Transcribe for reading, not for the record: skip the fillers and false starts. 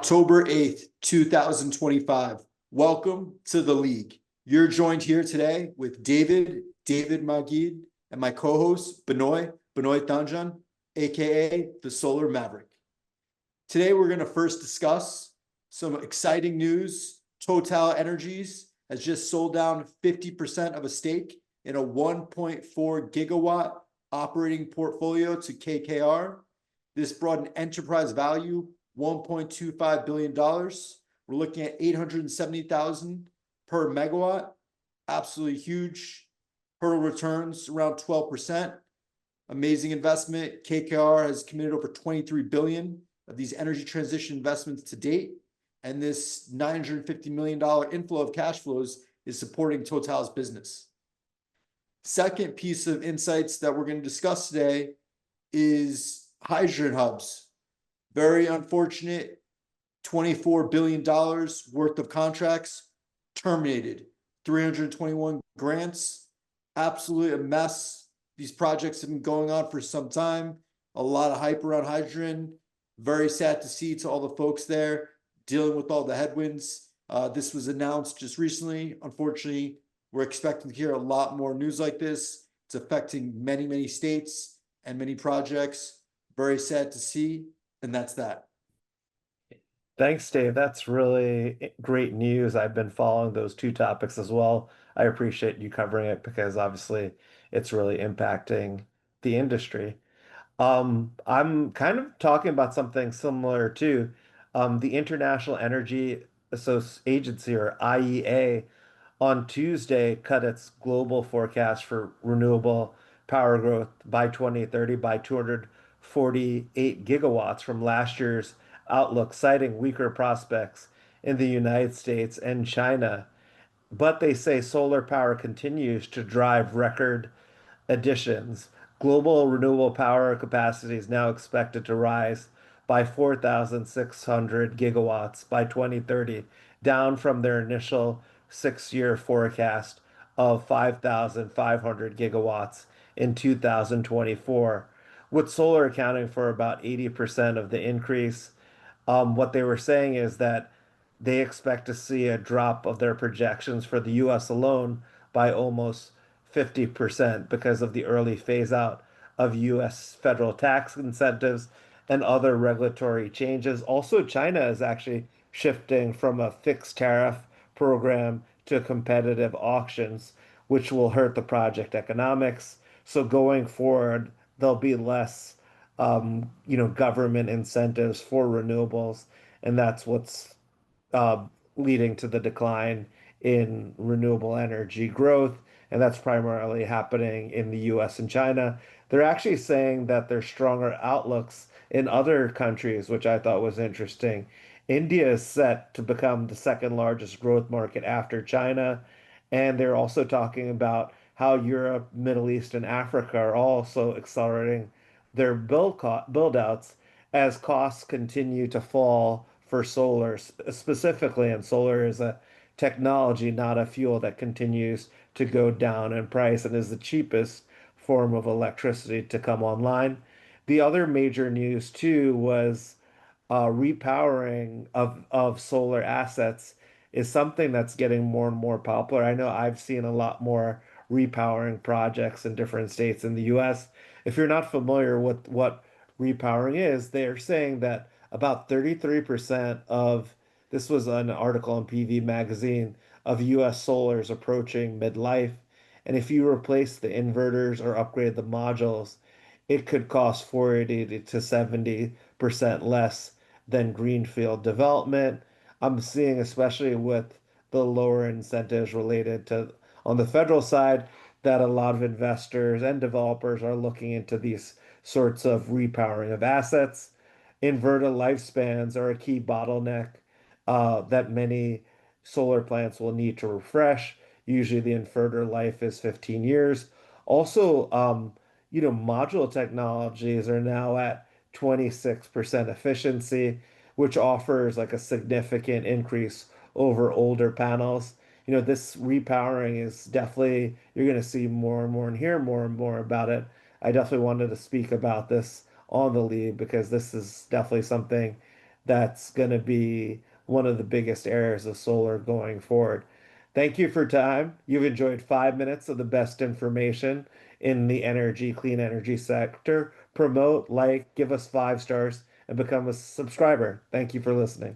October 8th, 2025. Welcome to the league. You're joined here today with David Magid, and my co-host, Benoit Tanjan, aka the Solar Maverick. Today, we're going to first discuss some exciting news. TotalEnergies has just sold down 50% of a stake in a 1.4 gigawatt operating portfolio to KKR. This brought an enterprise value $1.25 billion. We're looking at 870,000 per megawatt. Absolutely huge. Hurdle returns around 12%. Amazing investment. KKR has committed over 23 billion of these energy transition investments to date. And this $950 million inflow of cash flows is supporting Total's business. Second piece of insights that we're going to discuss today is hydrogen hubs. Very unfortunate, $24 billion worth of contracts terminated, 321 grants, absolutely a mess. These projects have been going on for some time, a lot of hype around hydrogen. Very sad to see to all the folks there dealing with all the headwinds. This was announced just recently. Unfortunately, we're expecting to hear a lot more news like this. It's affecting many, many states and many projects. Very sad to see. And that's that. Thanks, Dave. That's really great news. I've been following those two topics as well. I appreciate you covering it because obviously it's really impacting the industry. I'm kind of talking about something similar too. The International Energy Agency, or IEA, on Tuesday cut its global forecast for renewable power growth by 2030 by 248 gigawatts from last year's outlook, citing weaker prospects in the United States and China. But they say solar power continues to drive record additions. Global renewable power capacity is now expected to rise by 4,600 gigawatts by 2030, down from their initial 6 year forecast of 5,500 gigawatts in 2024, with solar accounting for about 80% of the increase. What they were saying is that they expect to see a drop of their projections for the US alone by almost 50% because of the early phase out of US federal tax incentives and other regulatory changes. Also, China is actually shifting from a fixed tariff program to competitive auctions, which will hurt the project economics. So going forward, there'll be less government incentives for renewables, and that's what's uh, leading to the decline in renewable energy growth. And that's primarily happening in the US and China. They're actually saying that there's stronger outlooks in other countries, which I thought was interesting. India is set to become the second largest growth market after China. And they're also talking about how Europe, Middle East, and Africa are also accelerating their build outs as costs continue to fall for solar specifically. And solar is a technology, not a fuel, that continues to go down in price and is the cheapest form of electricity to come online. The other major news too was repowering of solar assets is something that's getting more and more popular. I know I've seen a lot more repowering projects in different states in the US. If you're not familiar with what repowering is, they're saying that about 33% of this was an article in PV Magazine of US solar is approaching midlife. And if you replace the inverters or upgrade the modules, it could cost 40 to 70% less than greenfield development. I'm seeing, especially with the lower incentives related to on the federal side, that a lot of investors and developers are looking into these sorts of repowering of assets. Inverter lifespans are a key bottleneck that many solar plants will need to refresh. Usually, the inverter life is 15 years. Also, module technologies are now at 26% efficiency, which offers like a significant increase over older panels. This repowering is definitely, you're going to see more and more and hear more and more about it. I definitely wanted to speak about this on the lead because this is definitely something that's going to be one of the biggest areas of solar going forward. Thank you for your time. You've enjoyed 5 minutes of the best information in the clean energy sector. Promote, like, give us 5 stars, and become a subscriber. Thank you for listening.